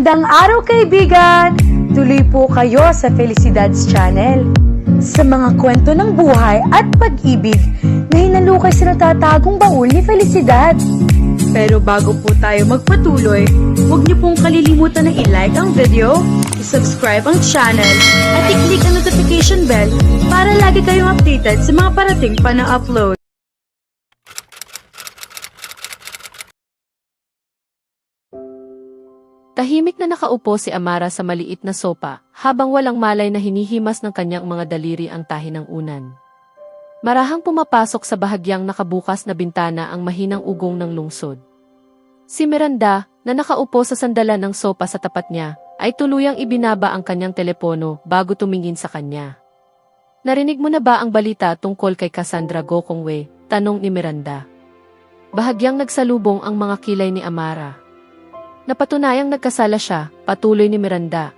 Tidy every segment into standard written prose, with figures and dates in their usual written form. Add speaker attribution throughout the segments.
Speaker 1: Magandang araw kaibigan! Tuloy po kayo sa Felicidad's Channel. Sa mga kwento ng buhay at pag-ibig na hinalukay sa natatagong baul ni Felicidad. Pero bago po tayo magpatuloy, huwag niyo pong kalilimutan na i-like ang video, i-subscribe ang channel, at i-click ang notification bell para lagi kayong updated sa mga parating pa na upload.
Speaker 2: Tahimik na nakaupo si Amara sa maliit na sopa, habang walang malay na hinihimas ng kanyang mga daliri ang tahi ng unan. Marahang pumapasok sa bahagyang nakabukas na bintana ang mahinang ugong ng lungsod. Si Miranda, na nakaupo sa sandalan ng sopa sa tapat niya, ay tuluyang ibinaba ang kanyang telepono bago tumingin sa kanya. "Narinig mo na ba ang balita tungkol kay Cassandra Gokongwei?" tanong ni Miranda. Bahagyang nagsalubong ang mga kilay ni Amara. Napatunayang nagkasala siya, patuloy ni Miranda.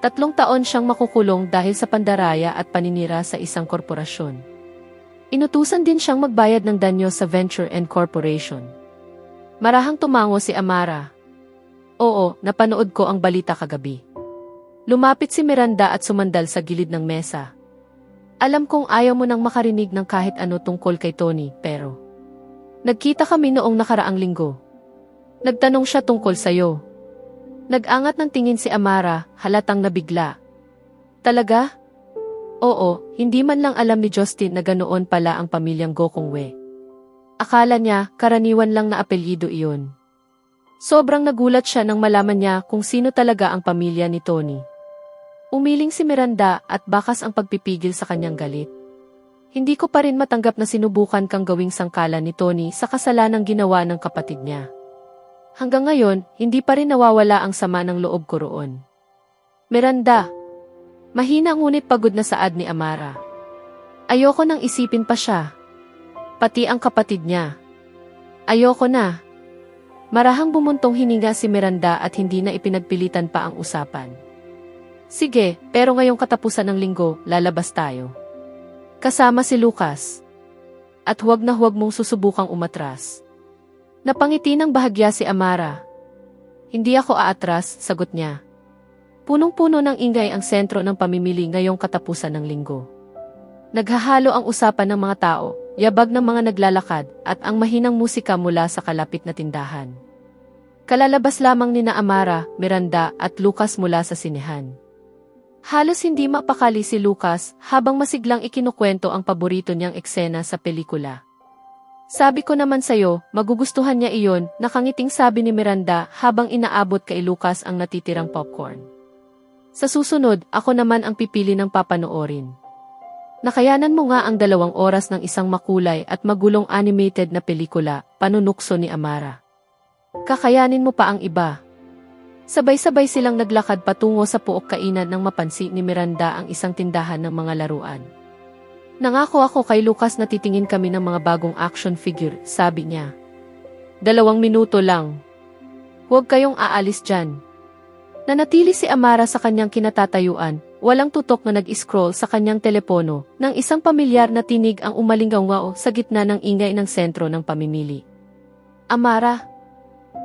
Speaker 2: 3 taon siyang makukulong dahil sa pandaraya at paninira sa isang korporasyon. Inutusan din siyang magbayad ng danyo sa Venture and Corporation. Marahang tumango si Amara. "Oo, napanood ko ang balita kagabi." Lumapit si Miranda at sumandal sa gilid ng mesa. "Alam kong ayaw mo nang makarinig ng kahit ano tungkol kay Tony, pero nagkita kami noong nakaraang linggo. Nagtanong siya tungkol sa'yo." Nag-angat ng tingin si Amara, halatang nabigla. "Talaga?" "Oo, hindi man lang alam ni Justin na ganoon pala ang pamilyang Gokongwei. Akala niya, karaniwan lang na apelyido iyon." Sobrang nagulat siya nang malaman niya kung sino talaga ang pamilya ni Tony. Umiling si Miranda at bakas ang pagpipigil sa kanyang galit. "Hindi ko pa rin matanggap na sinubukan kang gawing sangkalan ni Tony sa kasalanang ginawa ng kapatid niya. Hanggang ngayon, hindi pa rin nawawala ang sama ng loob ko roon." "Miranda." Mahina ngunit pagod na saad ni Amara. "Ayoko nang isipin pa siya. Pati ang kapatid niya. Ayoko na." Marahang bumuntong hininga si Miranda at hindi na ipinagpilitan pa ang usapan. "Sige, pero ngayong katapusan ng linggo, lalabas tayo. Kasama si Lucas. At huwag na huwag mong susubukang umatras." Napangiti ng bahagya si Amara. "Hindi ako aatras," sagot niya. Punong-puno ng ingay ang sentro ng pamimili ngayong katapusan ng linggo. Naghahalo ang usapan ng mga tao, yabag ng mga naglalakad, at ang mahinang musika mula sa kalapit na tindahan. Kalalabas lamang nina Amara, Miranda at Lucas mula sa sinehan. Halos hindi mapakali si Lucas habang masiglang ikinukwento ang paborito niyang eksena sa pelikula. "Sabi ko naman sa'yo, magugustuhan niya iyon," nakangiting sabi ni Miranda habang inaabot kay Lucas ang natitirang popcorn. "Sa susunod, ako naman ang pipili ng papanoorin. Nakayanan mo nga ang 2 oras ng isang makulay at magulong animated na pelikula," panunukso ni Amara. "Kakayanin mo pa ang iba." Sabay-sabay silang naglakad patungo sa puok kainan nang mapansin ni Miranda ang isang tindahan ng mga laruan. "Nangako ako kay Lucas na titingin kami ng mga bagong action figure," sabi niya. 2 minuto lang. Huwag kayong aalis dyan." Nanatili si Amara sa kanyang kinatatayuan, walang tutok na nag-scroll sa kanyang telepono, nang isang pamilyar na tinig ang umalingaw sa gitna ng ingay ng sentro ng pamimili. "Amara!"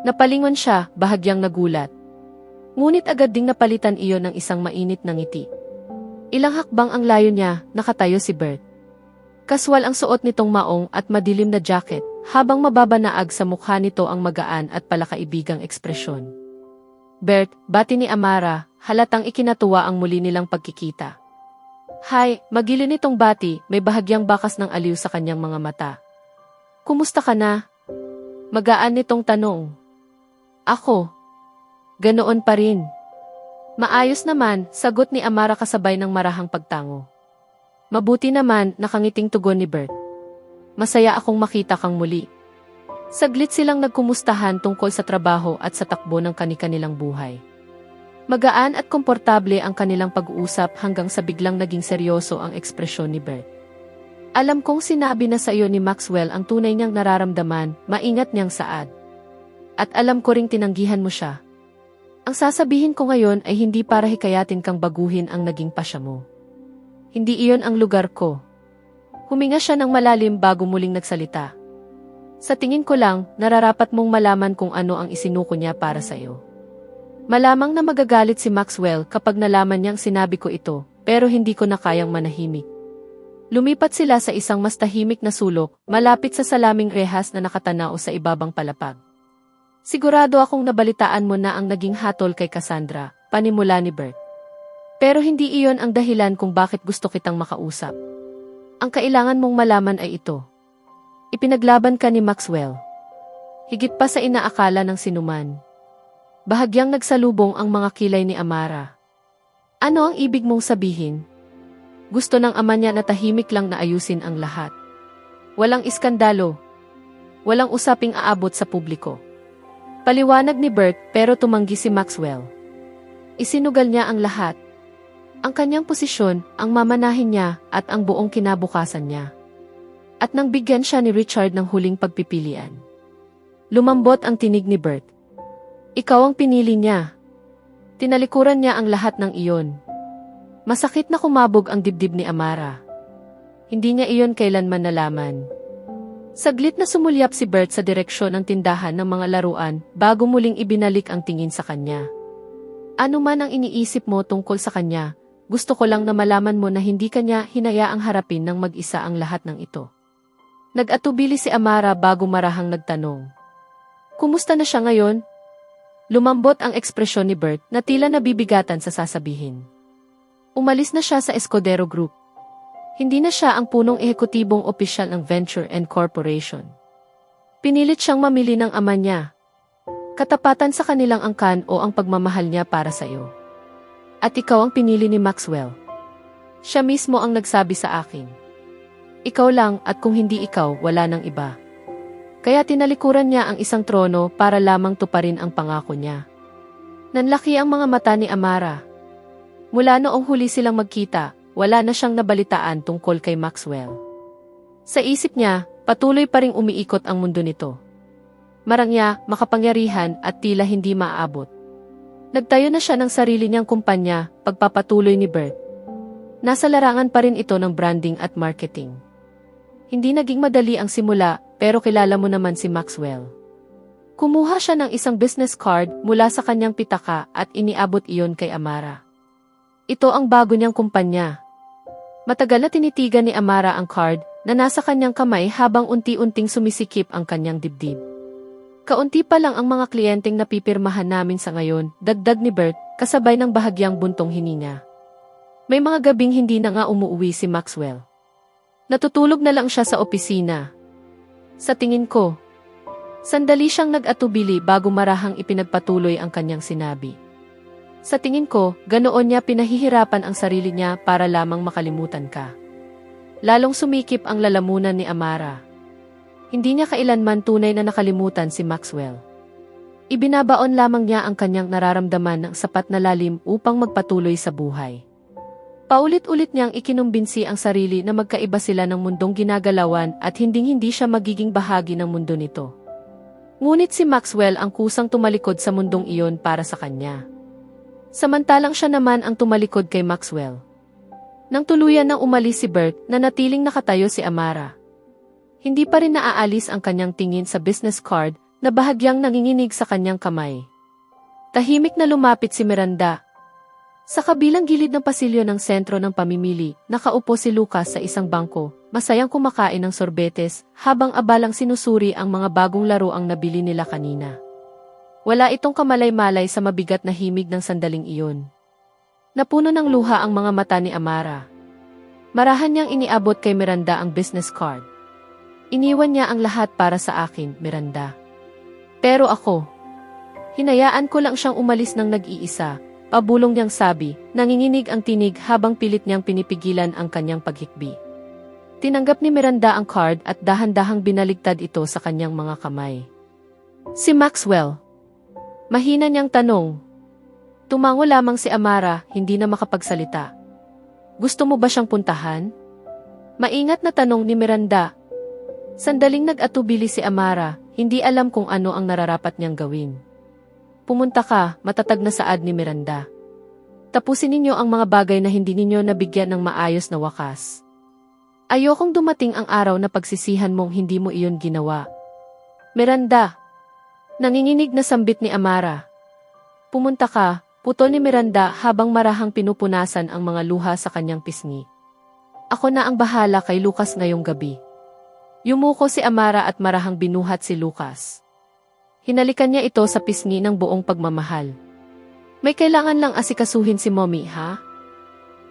Speaker 2: Napalingon siya, bahagyang nagulat. Ngunit agad ding napalitan iyon ng isang mainit na ngiti. Ilang hakbang ang layo niya, nakatayo si Bert. Kaswal ang suot nitong maong at madilim na jacket, habang mababanaag sa mukha nito ang magaan at palakaibigang ekspresyon. "Bert," bati ni Amara, halatang ikinatuwa ang muli nilang pagkikita. "Hi," magili nitong bati, may bahagyang bakas ng aliw sa kanyang mga mata. "Kumusta ka na?" Magaan nitong tanong. "Ako. Ganoon pa rin." "Maayos naman," sagot ni Amara kasabay ng marahang pagtango. "Mabuti naman," nakangiting tugon ni Bert. "Masaya akong makita kang muli." Saglit silang nagkumustahan tungkol sa trabaho at sa takbo ng kani-kanilang buhay. Magaan at komportable ang kanilang pag-uusap hanggang sa biglang naging seryoso ang ekspresyon ni Bert. "Alam kong sinabi na sa iyo ni Maxwell ang tunay niyang nararamdaman," maingat niyang saad. "At alam ko ring tinanggihan mo siya. Ang sasabihin ko ngayon ay hindi para hikayatin kang baguhin ang naging pasya mo. Hindi iyon ang lugar ko." Huminga siya ng malalim bago muling nagsalita. "Sa tingin ko lang, nararapat mong malaman kung ano ang isinuko niya para sa'yo. Malamang na magagalit si Maxwell kapag nalaman niyang sinabi ko ito, pero hindi ko na kayang manahimik. Lumipat sila sa isang mas tahimik na sulok, malapit sa salaming rehas na nakatanaw sa ibabang palapag. Sigurado akong nabalitaan mo na ang naging hatol kay Cassandra, panimula ni Bert. Pero hindi iyon ang dahilan kung bakit gusto kitang makausap. Ang kailangan mong malaman ay ito. Ipinaglaban ka ni Maxwell. Higit pa sa inaakala ng sinuman. Bahagyang nagsalubong ang mga kilay ni Amara. Ano ang ibig mong sabihin? Gusto ng ama niya na tahimik lang na ayusin ang lahat. Walang iskandalo. Walang usaping aabot sa publiko. Paliwanag ni Bert pero tumanggi si Maxwell. Isinugal niya ang lahat. Ang kanyang posisyon, ang mamanahin niya at ang buong kinabukasan niya. At nang bigyan siya ni Richard ng huling pagpipilian. Lumambot ang tinig ni Bert. Ikaw ang pinili niya. Tinalikuran niya ang lahat ng iyon. Masakit na kumabog ang dibdib ni Amara. Hindi niya iyon kailanman nalaman. Saglit na sumulyap si Bert sa direksyon ng tindahan ng mga laruan bago muling ibinalik ang tingin sa kanya. Ano man ang iniisip mo tungkol sa kanya, gusto ko lang na malaman mo na hindi kanya hinayaang harapin ng mag-isa ang lahat ng ito. Nag-atubili si Amara bago marahang nagtanong. Kumusta na siya ngayon? Lumambot ang ekspresyon ni Bert na tila nabibigatan sa sasabihin. Umalis na siya sa Escudero Group. Hindi na siya ang punong ehekutibong opisyal ng Venture and Corporation. Pinilit siyang mamili ng ama niya. Katapatan sa kanilang angkan o ang pagmamahal niya para sa iyo. At ikaw ang pinili ni Maxwell. Siya mismo ang nagsabi sa akin. Ikaw lang at kung hindi ikaw, wala nang iba. Kaya tinalikuran niya ang isang trono para lamang tuparin ang pangako niya. Nanlaki ang mga mata ni Amara. Mula noong huli silang magkita, wala na siyang nabalitaan tungkol kay Maxwell. Sa isip niya, patuloy pa ring umiikot ang mundo nito. Marangya, makapangyarihan at tila hindi maaabot. Nagtayo na siya ng sarili niyang kumpanya, pagpapatuloy ni Bert. Nasa larangan pa rin ito ng branding at marketing. Hindi naging madali ang simula, pero kilala mo naman si Maxwell. Kumuha siya ng isang business card mula sa kanyang pitaka at iniabot iyon kay Amara. Ito ang bago niyang kumpanya. Matagal na tinitigan ni Amara ang card na nasa kanyang kamay habang unti-unting sumisikip ang kanyang dibdib. Kaunti pa lang ang mga kliyenteng napipirmahan namin sa ngayon, dagdag ni Bert, kasabay ng bahagyang buntong hininga. May mga gabing hindi na nga umuuwi si Maxwell. Natutulog na lang siya sa opisina. Sa tingin ko, sandali siyang nag-atubili bago marahang ipinagpatuloy ang kanyang sinabi. Sa tingin ko, ganoon niya pinahihirapan ang sarili niya para lamang makalimutan ka. Lalong sumikip ang lalamunan ni Amara. Hindi niya kailanman tunay na nakalimutan si Maxwell. Ibinabaon lamang niya ang kanyang nararamdaman ng sapat na lalim upang magpatuloy sa buhay. Paulit-ulit niyang ikinumbinsi ang sarili na magkaiba sila ng mundong ginagalawan at hinding-hindi siya magiging bahagi ng mundo nito. Ngunit si Maxwell ang kusang tumalikod sa mundong iyon para sa kanya. Samantalang siya naman ang tumalikod kay Maxwell. Nang tuluyan nang umalis si Bert, nanatiling nakatayo si Amara. Hindi pa rin naaalis ang kanyang tingin sa business card na bahagyang nanginginig sa kanyang kamay. Tahimik na lumapit si Miranda. Sa kabilang gilid ng pasilyo ng sentro ng pamimili, nakaupo si Lucas sa isang bangko, masayang kumakain ng sorbetes, habang abalang sinusuri ang mga bagong laro ang nabili nila kanina. Wala itong kamalay-malay sa mabigat na himig ng sandaling iyon. Napuno ng luha ang mga mata ni Amara. Marahan niyang iniabot kay Miranda ang business card. Iniwan niya ang lahat para sa akin, Miranda. Pero ako, hinayaan ko lang siyang umalis ng nag-iisa. Pabulong niyang sabi, nanginginig ang tinig habang pilit niyang pinipigilan ang kanyang paghikbi. Tinanggap ni Miranda ang card at dahan-dahang binaligtad ito sa kanyang mga kamay. Si Maxwell. Mahina niyang tanong. Tumango lamang si Amara, hindi na makapagsalita. Gusto mo ba siyang puntahan? Maingat na tanong ni Miranda. Sandaling nag-atubili si Amara, hindi alam kung ano ang nararapat niyang gawin. Pumunta ka, matatag na saad ni Miranda. Tapusin ninyo ang mga bagay na hindi ninyo nabigyan ng maayos na wakas. Ayokong dumating ang araw na pagsisihan mong hindi mo iyon ginawa. Miranda. Nanginginig na sambit ni Amara. Pumunta ka, putol ni Miranda habang marahang pinupunasan ang mga luha sa kanyang pisngi. Ako na ang bahala kay Lucas ngayong gabi. Yumuko si Amara at marahang binuhat si Lucas. Hinalikan niya ito sa pisngi ng buong pagmamahal. May kailangan lang asikasuhin si Mommy, ha?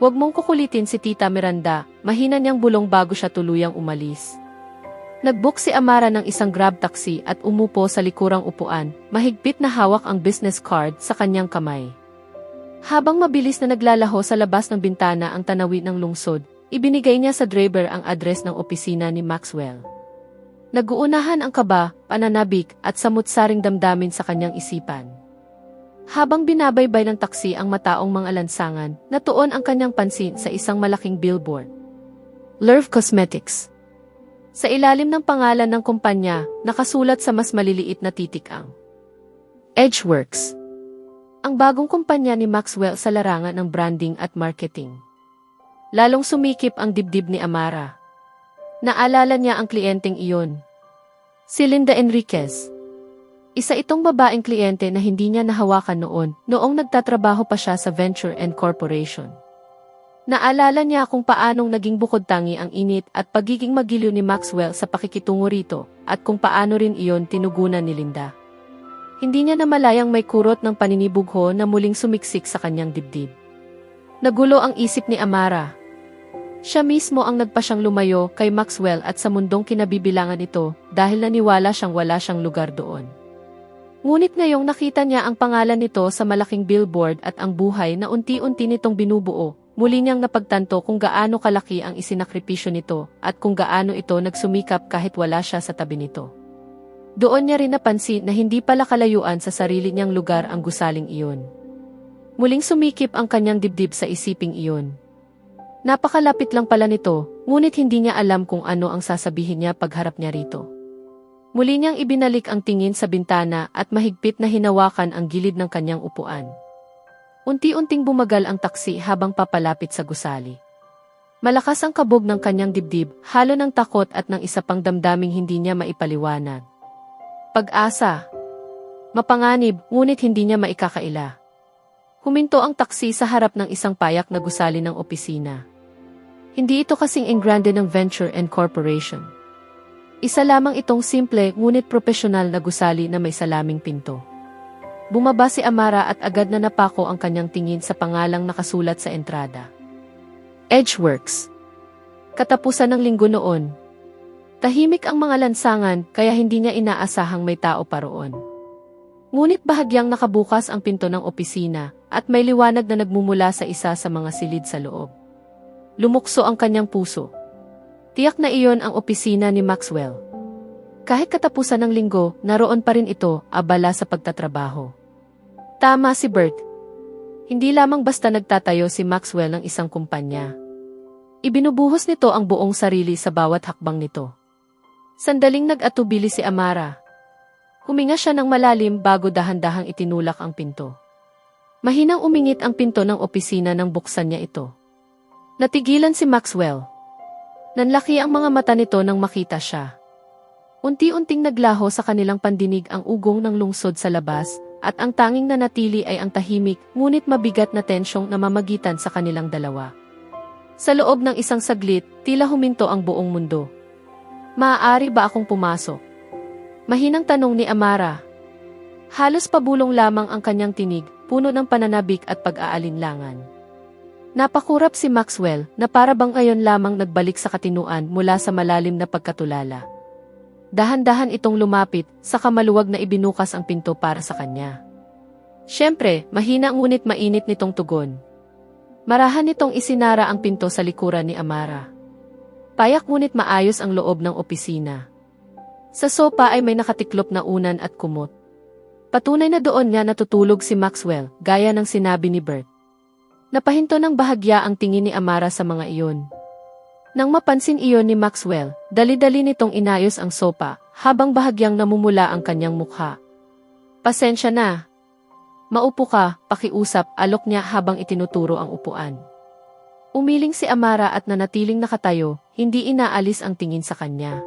Speaker 2: Huwag mong kukulitin si Tita Miranda, mahina niyang bulong bago siya tuluyang umalis. Nag-book si Amara ng isang grab taxi at umupo sa likurang upuan, mahigpit na hawak ang business card sa kanyang kamay. Habang mabilis na naglalaho sa labas ng bintana ang tanawin ng lungsod, ibinigay niya sa driver ang address ng opisina ni Maxwell. Nag-uunahan ang kaba, pananabik at samut-saring damdamin sa kanyang isipan. Habang binabaybay ng taksi ang mataong mga lansangan, natuon ang kanyang pansin sa isang malaking billboard. Lurv Cosmetics. Sa ilalim ng pangalan ng kumpanya, nakasulat sa mas maliliit na titik ang Edgeworks. Ang bagong kumpanya ni Maxwell sa larangan ng branding at marketing. Lalong sumikip ang dibdib ni Amara. Naalala niya ang kliyenteng iyon. Si Linda Enriquez. Isa itong babaeng kliyente na hindi niya nahawakan noong nagtatrabaho pa siya sa Venture and Corporation. Naalala niya kung paanong naging bukod-tangi ang init at pagiging magiliw ni Maxwell sa pakikitungo rito at kung paano rin iyon tinugunan ni Linda. Hindi niya namalayang may kurot ng paninibugho na muling sumiksik sa kanyang dibdib. Nagulo ang isip ni Amara. Siya mismo ang nagpasyang lumayo kay Maxwell at sa mundong kinabibilangan ito dahil naniwala siyang wala siyang lugar doon. Ngunit ngayong nakita niya ang pangalan nito sa malaking billboard at ang buhay na unti-unti nitong binubuo, muli niyang napagtanto kung gaano kalaki ang isinakripisyo nito at kung gaano ito nagsumikap kahit wala siya sa tabi nito. Doon niya rin napansin na hindi pala kalayuan sa sarili niyang lugar ang gusaling iyon. Muling sumikip ang kanyang dibdib sa isiping iyon. Napakalapit lang pala nito, ngunit hindi niya alam kung ano ang sasabihin niya pagharap niya rito. Muli niyang ibinalik ang tingin sa bintana at mahigpit na hinawakan ang gilid ng kanyang upuan. Unti-unting bumagal ang taksi habang papalapit sa gusali. Malakas ang kabog ng kanyang dibdib, halo ng takot at ng isa pang damdaming hindi niya maipaliwanag. Pag-asa. Mapanganib, ngunit hindi niya maikakaila. Huminto ang taksi sa harap ng isang payak na gusali ng opisina. Hindi ito kasing engrande ng Venture and Corporation. Isa lamang itong simple ngunit propesyonal na gusali na may salaming pinto. Bumaba si Amara at agad na napako ang kanyang tingin sa pangalang nakasulat sa entrada. Edgeworks. Katapusan ng linggo noon. Tahimik ang mga lansangan kaya hindi niya inaasahang may tao pa roon. Ngunit bahagyang nakabukas ang pinto ng opisina at may liwanag na nagmumula sa isa sa mga silid sa loob. Lumukso ang kanyang puso. Tiyak na iyon ang opisina ni Maxwell. Kahit katapusan ng linggo, naroon pa rin ito, abala sa pagtatrabaho. Tama si Bert. Hindi lamang basta nagtatayo si Maxwell ng isang kumpanya. Ibinubuhos nito ang buong sarili sa bawat hakbang nito. Sandaling nag-atubili si Amara. Huminga siya ng malalim bago dahan-dahang itinulak ang pinto. Mahinang umingit ang pinto ng opisina nang buksan niya ito. Natigilan si Maxwell. Nanlaki ang mga mata nito nang makita siya. Unti-unting naglaho sa kanilang pandinig ang ugong ng lungsod sa labas, at ang tanging nanatili ay ang tahimik ngunit mabigat na tensyong namamagitan sa kanilang dalawa. Sa loob ng isang saglit, tila huminto ang buong mundo. Maaari ba akong pumasok? Mahinang tanong ni Amara. Halos pabulong lamang ang kanyang tinig, puno ng pananabik at pag-aalinlangan. Napakurap si Maxwell na para bang ngayon lamang nagbalik sa katinuan mula sa malalim na pagkatulala. Dahan-dahan itong lumapit, saka maluwag na ibinukas ang pinto para sa kanya. Siyempre, mahina ngunit mainit nitong tugon. Marahan nitong isinara ang pinto sa likuran ni Amara. Payak ngunit maayos ang loob ng opisina. Sa sopa ay may nakatiklop na unan at kumot. Patunay na doon nga natutulog si Maxwell, gaya ng sinabi ni Bert. Napahinto ng bahagya ang tingin ni Amara sa mga iyon. Nang mapansin iyon ni Maxwell, dali-dali nitong inayos ang sopa, habang bahagyang namumula ang kanyang mukha. Pasensya na. Maupo ka, pakiusap, alok niya habang itinuturo ang upuan. Umiling si Amara at nanatiling nakatayo, hindi inaalis ang tingin sa kanya.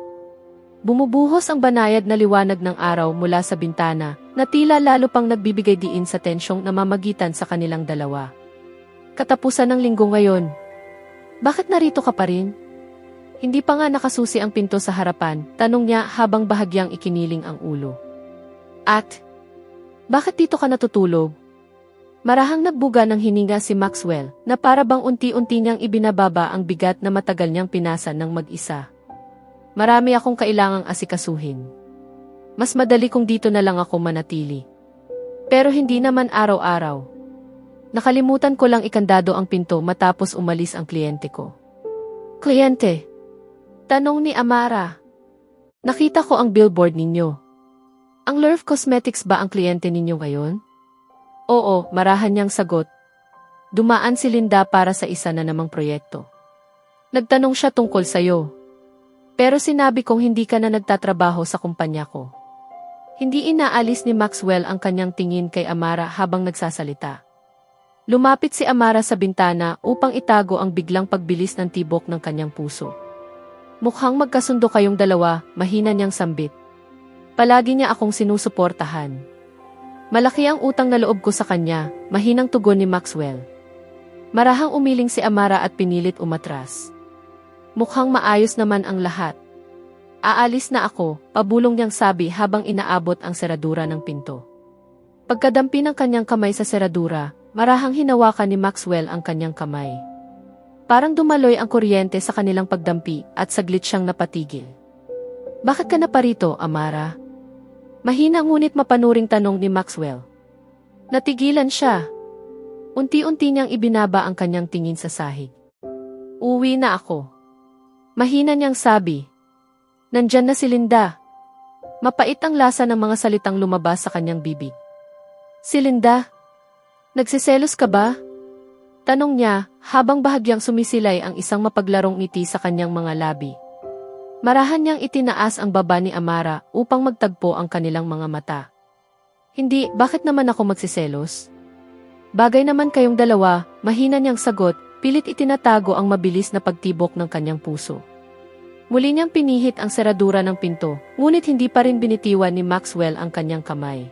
Speaker 2: Bumubuhos ang banayad na liwanag ng araw mula sa bintana, na tila lalo pang nagbibigay diin sa tensyong namamagitan sa kanilang dalawa. Katapusan ng linggo ngayon. Bakit narito ka pa rin? Hindi pa nga nakasusi ang pinto sa harapan, tanong niya habang bahagyang ikiniling ang ulo. At, bakit dito ka natutulog? Marahang nagbuga ng hininga si Maxwell, na para bang unti-unti niyang ibinababa ang bigat na matagal niyang pinasan ng mag-isa. Marami akong kailangang asikasuhin. Mas madali kung dito na lang ako manatili. Pero hindi naman araw-araw. Nakalimutan ko lang ikandado ang pinto matapos umalis ang kliyente ko. Kliyente? Tanong ni Amara. Nakita ko ang billboard ninyo. Ang Lurf Cosmetics ba ang kliyente ninyo ngayon? Oo, marahan niyang sagot. Dumaan si Linda para sa isa na namang proyekto. Nagtanong siya tungkol sa'yo. Pero sinabi kong hindi ka na nagtatrabaho sa kumpanya ko. Hindi inaalis ni Maxwell ang kanyang tingin kay Amara habang nagsasalita. Lumapit si Amara sa bintana upang itago ang biglang pagbilis ng tibok ng kanyang puso. Mukhang magkasundo kayong dalawa, mahina niyang sambit. Palagi niya akong sinusuportahan. Malaki ang utang na loob ko sa kanya, mahinang tugon ni Maxwell. Marahang umiling si Amara at pinilit umatras. Mukhang maayos naman ang lahat. Aalis na ako, pabulong niyang sabi habang inaabot ang seradura ng pinto. Pagkadampi ng kanyang kamay sa seradura, marahang hinawakan ni Maxwell ang kanyang kamay. Parang dumaloy ang kuryente sa kanilang pagdampi at saglit siyang napatigil. Bakit ka na parito, Amara? Mahina ngunit mapanuring tanong ni Maxwell. Natigilan siya. Unti-unti niyang ibinaba ang kanyang tingin sa sahig. Uwi na ako. Mahina niyang sabi. Nandyan na si Linda. Mapait ang lasa ng mga salitang lumabas sa kanyang bibig. Si Linda? Nagsiselos ka ba? Tanong niya habang bahagyang sumisilay ang isang mapaglarong ngiti sa kanyang mga labi. Marahan niyang itinaas ang baba ni Amara upang magtagpo ang kanilang mga mata. Hindi, bakit naman ako magsiselos? Bagay naman kayong dalawa, mahina niyang sagot. Pilit itinatago ang mabilis na pagtibok ng kanyang puso. Muli niyang pinihit ang seradura ng pinto, ngunit hindi pa rin binitiwan ni Maxwell ang kanyang kamay.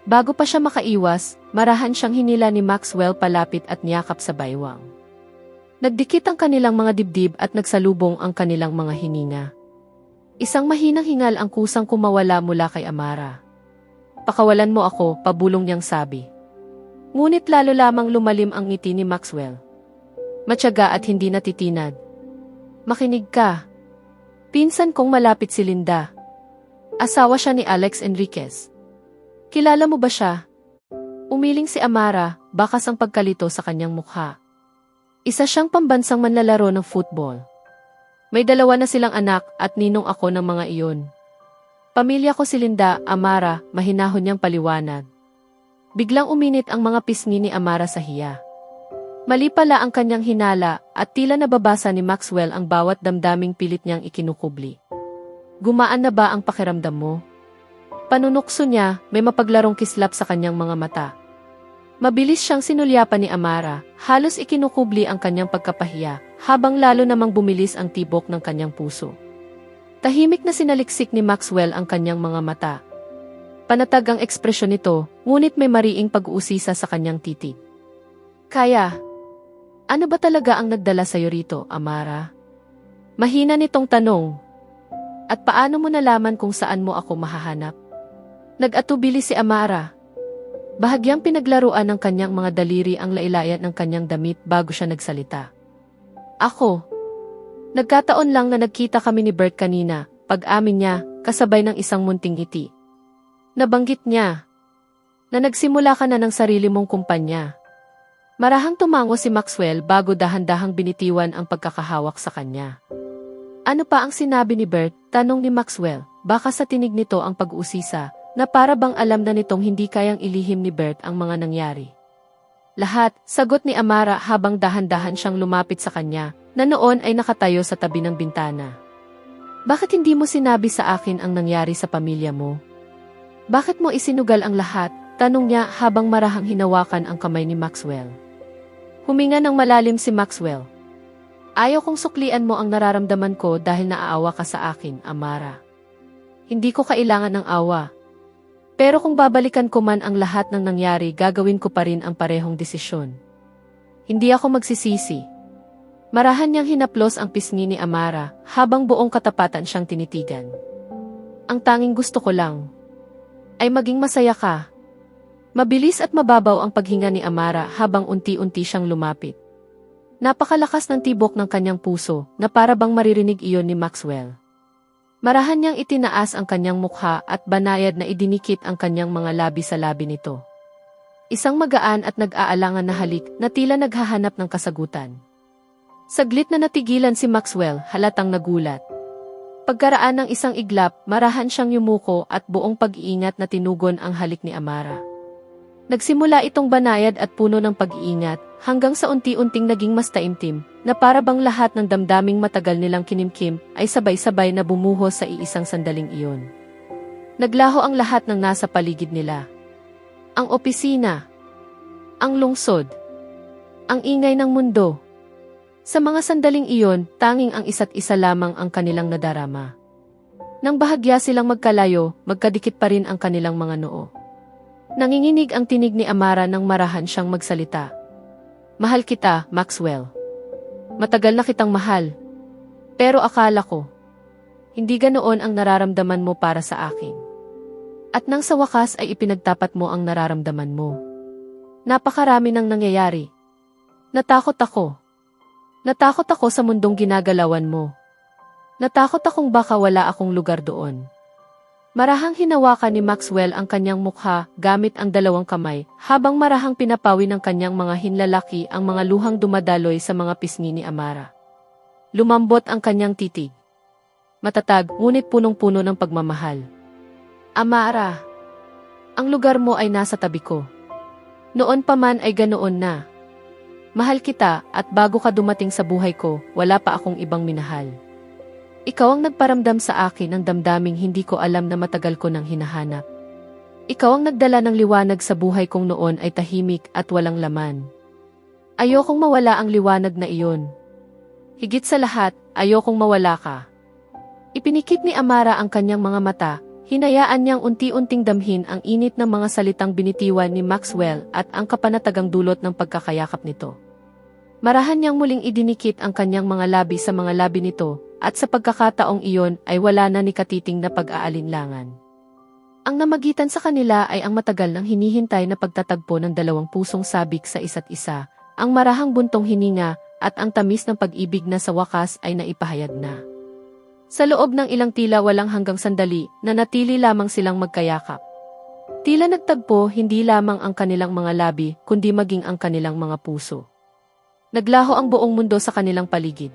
Speaker 2: Bago pa siya makaiwas, marahan siyang hinila ni Maxwell palapit at niyakap sa baywang. Nagdikit ang kanilang mga dibdib at nagsalubong ang kanilang mga hininga. Isang mahinang hingal ang kusang kumawala mula kay Amara. Pakawalan mo ako, pabulong niyang sabi. Ngunit lalo lamang lumalim ang ngiti ni Maxwell. Matyaga at hindi natitinag. Makinig ka. Pinsan kong malapit si Linda. Asawa siya ni Alex Enriquez. Kilala mo ba siya? Umiling si Amara, bakas ang pagkalito sa kanyang mukha. Isa siyang pambansang manlalaro ng football. May dalawa na silang anak at ninong ako ng mga iyon. Pamilya ko si Linda, Amara, mahinahon niyang paliwanag. Biglang uminit ang mga pisngi ni Amara sa hiya. Mali pala ang kanyang hinala at tila nababasa ni Maxwell ang bawat damdaming pilit niyang ikinukubli. Gumaan na ba ang pakiramdam mo? Panunukso niya, may mapaglarong kislap sa kanyang mga mata. Mabilis siyang sinulyapan ni Amara, halos ikinukubli ang kanyang pagkapahiya, habang lalo namang bumilis ang tibok ng kanyang puso. Tahimik na sinaliksik ni Maxwell ang kanyang mga mata. Panatag ang ekspresyon nito, ngunit may mariing pag-uusisa sa kanyang titig. Kaya, ano ba talaga ang nagdala sa'yo rito, Amara? Mahina nitong tanong. At paano mo nalaman kung saan mo ako mahahanap? Nag-atubili si Amara. Bahagyang pinaglaruan ng kanyang mga daliri ang lailayan ng kanyang damit bago siya nagsalita. Ako. Nagkataon lang na nagkita kami ni Bert kanina, pag-amin niya, kasabay ng isang munting ngiti. Nabanggit niya na nagsimula ka na ng sarili mong kumpanya. Marahang tumango si Maxwell bago dahan-dahang binitiwan ang pagkakahawak sa kanya. Ano pa ang sinabi ni Bert? Tanong ni Maxwell, baka sa tinig nito ang pag-uusisa, na para bang alam na nitong hindi kayang ilihim ni Bert ang mga nangyari. Lahat, sagot ni Amara habang dahan-dahan siyang lumapit sa kanya, na noon ay nakatayo sa tabi ng bintana. Bakit hindi mo sinabi sa akin ang nangyari sa pamilya mo? Bakit mo isinugal ang lahat? Tanong niya habang marahang hinawakan ang kamay ni Maxwell. Huminga ng malalim si Maxwell. Ayaw kong suklian mo ang nararamdaman ko dahil naaawa ka sa akin, Amara. Hindi ko kailangan ng awa. Pero kung babalikan ko man ang lahat ng nangyari, gagawin ko pa rin ang parehong desisyon. Hindi ako magsisisi. Marahan niyang hinaplos ang pisngi ni Amara habang buong katapatan siyang tinitigan. Ang tanging gusto ko lang ay maging masaya ka. Mabilis at mababaw ang paghinga ni Amara habang unti-unti siyang lumapit. Napakalakas ng tibok ng kanyang puso na para bang maririnig iyon ni Maxwell. Marahan niyang itinaas ang kanyang mukha at banayad na idinikit ang kanyang mga labi sa labi nito. Isang magaan at nag-aalangan na halik na tila naghahanap ng kasagutan. Saglit na natigilan si Maxwell, halatang nagulat. Pagkaraan ng isang iglap, marahan siyang yumuko at buong pag-iingat na tinugon ang halik ni Amara. Nagsimula itong banayad at puno ng pag-iingat, hanggang sa unti-unting naging mas taimtim, na para bang lahat ng damdaming matagal nilang kinimkim ay sabay-sabay na bumuhos sa iisang sandaling iyon. Naglaho ang lahat ng nasa paligid nila. Ang opisina, ang lungsod, ang ingay ng mundo. Sa mga sandaling iyon, tanging ang isa't isa lamang ang kanilang nadarama. Nang bahagya silang magkalayo, magkadikit pa rin ang kanilang mga noo. Nanginginig ang tinig ni Amara nang marahan siyang magsalita. Mahal kita, Maxwell. Matagal na kitang mahal. Pero akala ko, hindi ganoon ang nararamdaman mo para sa akin. At nang sa wakas ay ipinagtapat mo ang nararamdaman mo. Napakarami nang nangyayari. Natakot ako. Natakot ako sa mundong ginagalawan mo. Natakot akong baka wala akong lugar doon. Marahang hinawakan ni Maxwell ang kanyang mukha gamit ang dalawang kamay, habang marahang pinapawi ng kanyang mga hinlalaki ang mga luhang dumadaloy sa mga pisngi ni Amara. Lumambot ang kanyang titig. Matatag, ngunit punong-puno ng pagmamahal. Amara, ang lugar mo ay nasa tabi ko. Noon pa man ay ganoon na. Mahal kita at bago ka dumating sa buhay ko, wala pa akong ibang minahal. Ikaw ang nagparamdam sa akin ng damdaming hindi ko alam na matagal ko nang hinahanap. Ikaw ang nagdala ng liwanag sa buhay kong noon ay tahimik at walang laman. Ayokong mawala ang liwanag na iyon. Higit sa lahat, ayokong mawala ka. Ipinikit ni Amara ang kanyang mga mata, hinayaan niyang unti-unting damhin ang init ng mga salitang binitiwan ni Maxwell at ang kapanatagang dulot ng pagkakayakap nito. Marahan niyang muling idinikit ang kanyang mga labi sa mga labi nito, at sa pagkakataong iyon ay wala na ni katiting na pag-aalinlangan. Ang namagitan sa kanila ay ang matagal nang hinihintay na pagtatagpo ng dalawang pusong sabik sa isa't isa, ang marahang buntong hininga, at ang tamis ng pag-ibig na sa wakas ay naipahayag na. Sa loob ng ilang tila walang hanggang sandali, nanatili lamang silang magkayakap. Tila nagtagpo hindi lamang ang kanilang mga labi, kundi maging ang kanilang mga puso. Naglaho ang buong mundo sa kanilang paligid.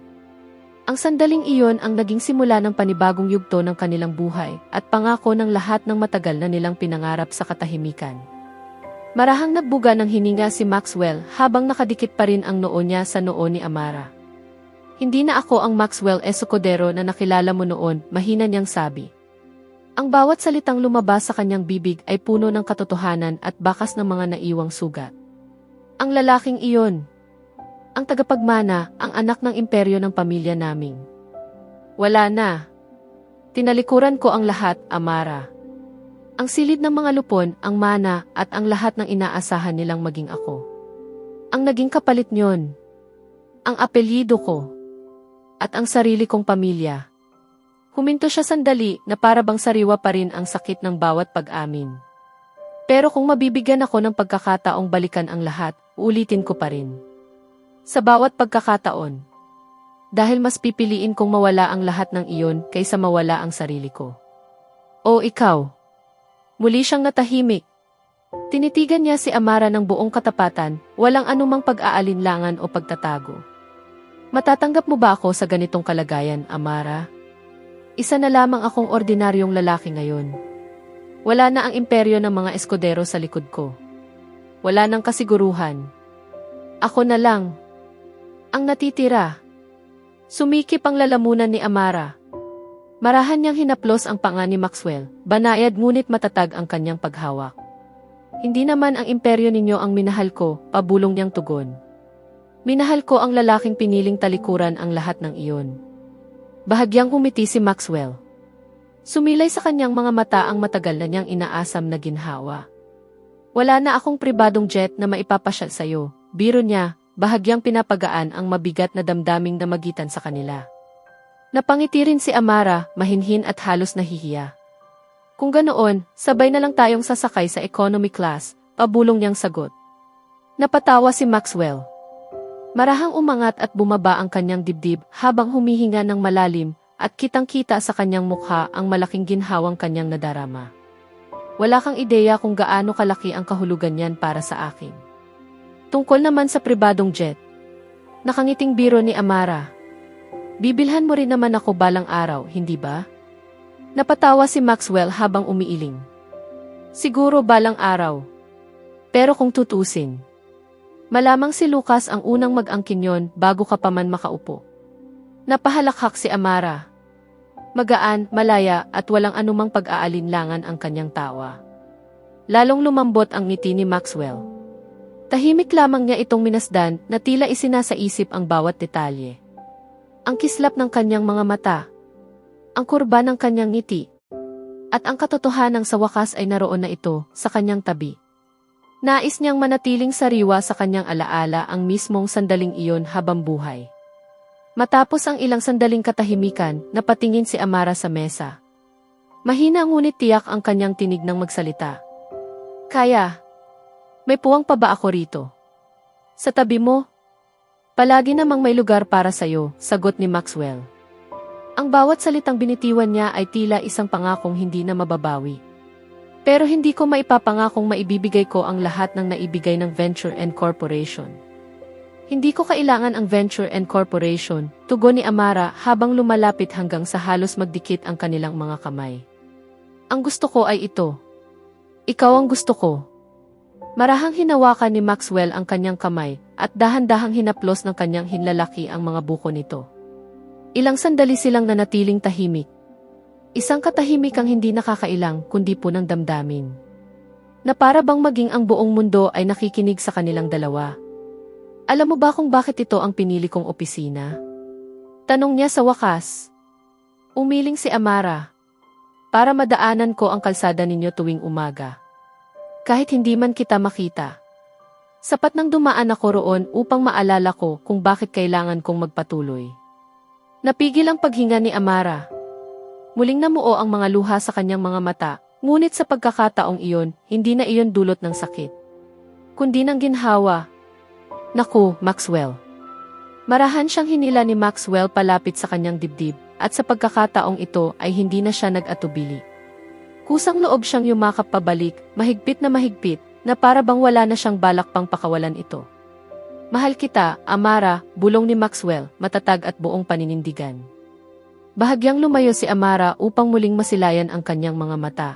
Speaker 2: Ang sandaling iyon ang naging simula ng panibagong yugto ng kanilang buhay at pangako ng lahat ng matagal na nilang pinangarap sa katahimikan. Marahang nagbuga ng hininga si Maxwell habang nakadikit pa rin ang noo niya sa noo ni Amara. Hindi na ako ang Maxwell Escudero na nakilala mo noon, mahina niyang sabi. Ang bawat salitang lumabas sa kanyang bibig ay puno ng katotohanan at bakas ng mga naiwang sugat. Ang lalaking iyon, ang tagapagmana, ang anak ng imperyo ng pamilya naming. Wala na. Tinalikuran ko ang lahat, Amara. Ang silid ng mga lupon, ang mana, at ang lahat ng inaasahan nilang maging ako. Ang naging kapalit niyon. Ang apelyido ko. At ang sarili kong pamilya. Huminto siya sandali na para bang sariwa pa rin ang sakit ng bawat pag-amin. Pero kung mabibigyan ako ng pagkakataong balikan ang lahat, uulitin ko pa rin. Sa bawat pagkakataon. Dahil mas pipiliin kong mawala ang lahat ng iyon kaysa mawala ang sarili ko. O ikaw. Muli siyang natahimik. Tinitigan niya si Amara ng buong katapatan, walang anumang pag-aalinlangan o pagtatago. Matatanggap mo ba ako sa ganitong kalagayan, Amara? Isa na lamang akong ordinaryong lalaki ngayon. Wala na ang imperyo ng mga Escudero sa likod ko. Wala nang kasiguruhan. Ako na lang. Ang natitira. Sumikip ang lalamunan ni Amara. Marahan niyang hinaplos ang panga ni Maxwell, banayad ngunit matatag ang kanyang paghawak. Hindi naman ang imperyo ninyo ang minahal ko, pabulong niyang tugon. Minahal ko ang lalaking piniling talikuran ang lahat ng iyon. Bahagyang humiti si Maxwell. Sumilay sa kanyang mga mata ang matagal na niyang inaasam na ginhawa. Wala na akong pribadong jet na maipapasyal sa'yo, biro niya, bahagyang pinapagaan ang mabigat na damdaming namagitan sa kanila. Napangiti rin si Amara, mahinhin at halos nahihiya. Kung ganoon, sabay na lang tayong sasakay sa economy class, pabulong niyang sagot. Napatawa si Maxwell. Marahang umangat at bumaba ang kanyang dibdib habang humihinga ng malalim at kitang-kita sa kanyang mukha ang malaking ginhawang kanyang nadarama. Wala kang ideya kung gaano kalaki ang kahulugan niyan para sa akin. Tungkol naman sa pribadong jet. Nakangiting biro ni Amara. Bibilhan mo rin naman ako balang araw, hindi ba? Napatawa si Maxwell habang umiiling. Siguro balang araw. Pero kung tutusin, malamang si Lucas ang unang mag-angkin yon bago ka pa man makaupo. Napahalakhak si Amara. Magaan, malaya at walang anumang pag-aalinlangan ang kanyang tawa. Lalong lumambot ang ngiti ni Maxwell. Tahimik lamang niya itong minasdan na tila isinasaisip ang bawat detalye. Ang kislap ng kanyang mga mata, ang kurba ng kanyang ngiti, at ang katotohanang sa wakas ay naroon na ito sa kanyang tabi. Nais niyang manatiling sariwa sa kanyang alaala ang mismong sandaling iyon habang buhay. Matapos ang ilang sandaling katahimikan, napatingin si Amara sa mesa. Mahina ngunit tiyak ang kanyang tinig ng magsalita. Kaya, may puwang pa ba ako rito? Sa tabi mo? Palagi namang may lugar para sa'yo, sagot ni Maxwell. Ang bawat salitang binitiwan niya ay tila isang pangakong hindi na mababawi. Pero hindi ko maipapangakong maibibigay ko ang lahat ng naibigay ng Venture and Corporation. Hindi ko kailangan ang Venture and Corporation, tugon ni Amara habang lumalapit hanggang sa halos magdikit ang kanilang mga kamay. Ang gusto ko ay ito. Ikaw ang gusto ko. Marahang hinawakan ni Maxwell ang kanyang kamay at dahan-dahang hinaplos ng kanyang hinlalaki ang mga buko nito. Ilang sandali silang nanatiling tahimik. Isang katahimikang hindi nakakailang kundi po ng damdamin. Na para bang maging ang buong mundo ay nakikinig sa kanilang dalawa. Alam mo ba kung bakit ito ang pinili kong opisina? Tanong niya sa wakas. Umiling si Amara. Para madaanan ko ang kalsada ninyo tuwing umaga. Kahit hindi man kita makita. Sapat nang dumaan ako roon upang maalala ko kung bakit kailangan kong magpatuloy. Napigil ang paghinga ni Amara. Muling namuo ang mga luha sa kanyang mga mata, ngunit sa pagkakataong iyon, hindi na iyon dulot ng sakit. Kundi ng ginhawa. Naku, Maxwell. Marahan siyang hinila ni Maxwell palapit sa kanyang dibdib, at sa pagkakataong ito ay hindi na siya nag-atubili. Kusang loob siyang yumakap pabalik, mahigpit na para bang wala na siyang balak pang pakawalan ito. Mahal kita, Amara, bulong ni Maxwell, matatag at buong paninindigan. Bahagyang lumayo si Amara upang muling masilayan ang kanyang mga mata.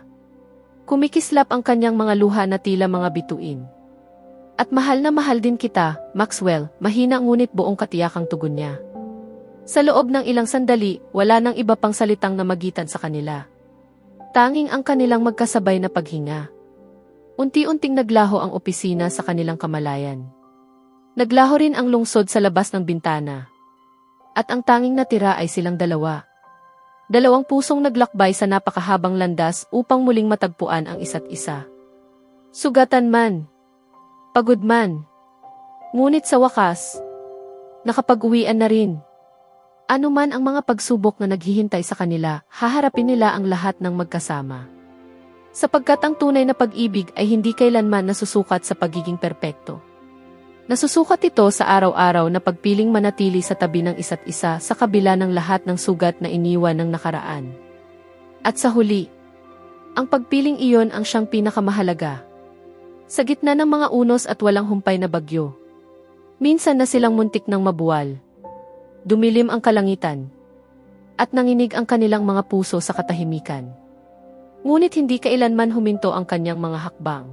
Speaker 2: Kumikislap ang kanyang mga luha na tila mga bituin. At mahal na mahal din kita, Maxwell, mahina ngunit buong katiyakang tugon niya. Sa loob ng ilang sandali, wala nang iba pang salitang namagitan sa kanila. Tanging ang kanilang magkasabay na paghinga. Unti-unting naglaho ang opisina sa kanilang kamalayan. Naglaho rin ang lungsod sa labas ng bintana. At ang tanging natira ay silang dalawa. Dalawang pusong naglakbay sa napakahabang landas upang muling matagpuan ang isa't isa. Sugatan man. Pagod man. Ngunit sa wakas, nakapag-uwian na rin. Ano man ang mga pagsubok na naghihintay sa kanila, haharapin nila ang lahat ng magkasama. Sapagkat ang tunay na pag-ibig ay hindi kailanman nasusukat sa pagiging perpekto. Nasusukat ito sa araw-araw na pagpiling manatili sa tabi ng isa't isa sa kabila ng lahat ng sugat na iniwan ng nakaraan. At sa huli, ang pagpiling iyon ang siyang pinakamahalaga. Sa gitna ng mga unos at walang humpay na bagyo, minsan na silang muntik ng mabuwal. Dumilim ang kalangitan, at nanginig ang kanilang mga puso sa katahimikan. Ngunit hindi kailanman huminto ang kanyang mga hakbang.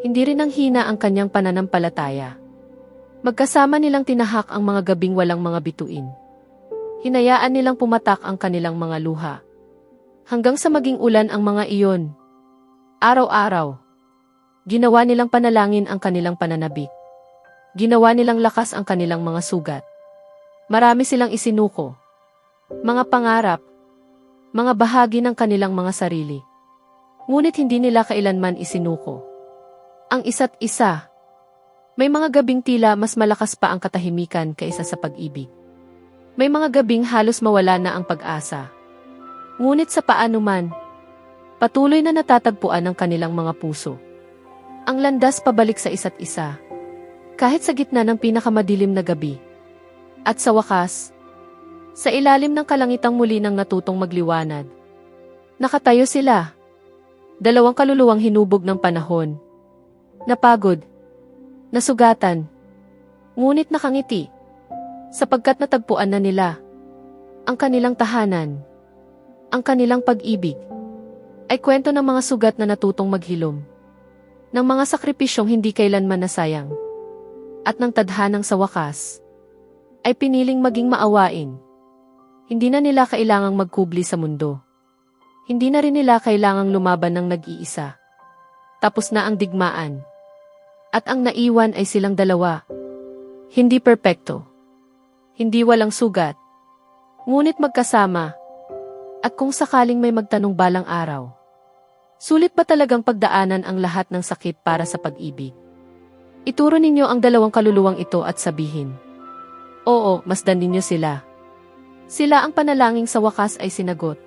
Speaker 2: Hindi rin nanghina ang kanyang pananampalataya. Magkasama nilang tinahak ang mga gabing walang mga bituin. Hinayaan nilang pumatak ang kanilang mga luha. Hanggang sa maging ulan ang mga iyon. Araw-araw. Ginawa nilang panalangin ang kanilang pananabik. Ginawa nilang lakas ang kanilang mga sugat. Marami silang isinuko. Mga pangarap. mga bahagi ng kanilang mga sarili. Ngunit hindi nila kailanman isinuko ang isa't isa. May mga gabing tila mas malakas pa ang katahimikan kaysa sa pag-ibig. May mga gabing halos mawala na ang pag-asa. Ngunit sa paano man, patuloy na natatagpuan ang kanilang mga puso ang landas pabalik sa isa't isa. Kahit sa gitna ng pinakamadilim na gabi. At sa wakas, sa ilalim ng kalangitang muli nang natutong magliwanag, nakatayo sila. Dalawang kaluluwang hinubog ng panahon. Napagod. Nasugatan. Ngunit nakangiti. Sapagkat natagpuan na nila ang kanilang tahanan. Ang kanilang pag-ibig ay kwento ng mga sugat na natutong maghilom. Ng mga sakripisyong hindi kailanman nasayang. At ng tadhanang sa wakas ay piniling maging maawain. Hindi na nila kailangang magkubli sa mundo. Hindi na rin nila kailangang lumaban ng nag-iisa. Tapos na ang digmaan. At ang naiwan ay silang dalawa. Hindi perpekto. Hindi walang sugat. Ngunit magkasama. At kung sakaling may magtanong balang araw, sulit ba talagang pagdaanan ang lahat ng sakit para sa pag-ibig? Ituro ninyo ang dalawang kaluluwang ito at sabihin, oo, masdan ninyo sila. Sila ang panalangin sa wakas ay sinagot.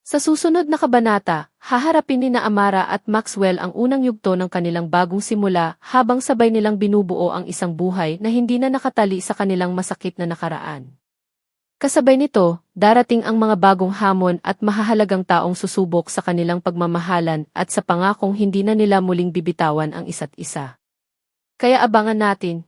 Speaker 2: Sa susunod na kabanata, haharapin ni na Amara at Maxwell ang unang yugto ng kanilang bagong simula habang sabay nilang binubuo ang isang buhay na hindi na nakatali sa kanilang masakit na nakaraan. Kasabay nito, darating ang mga bagong hamon at mahahalagang taong susubok sa kanilang pagmamahalan at sa pangakong hindi na nila muling bibitawan ang isa't isa. Kaya abangan natin.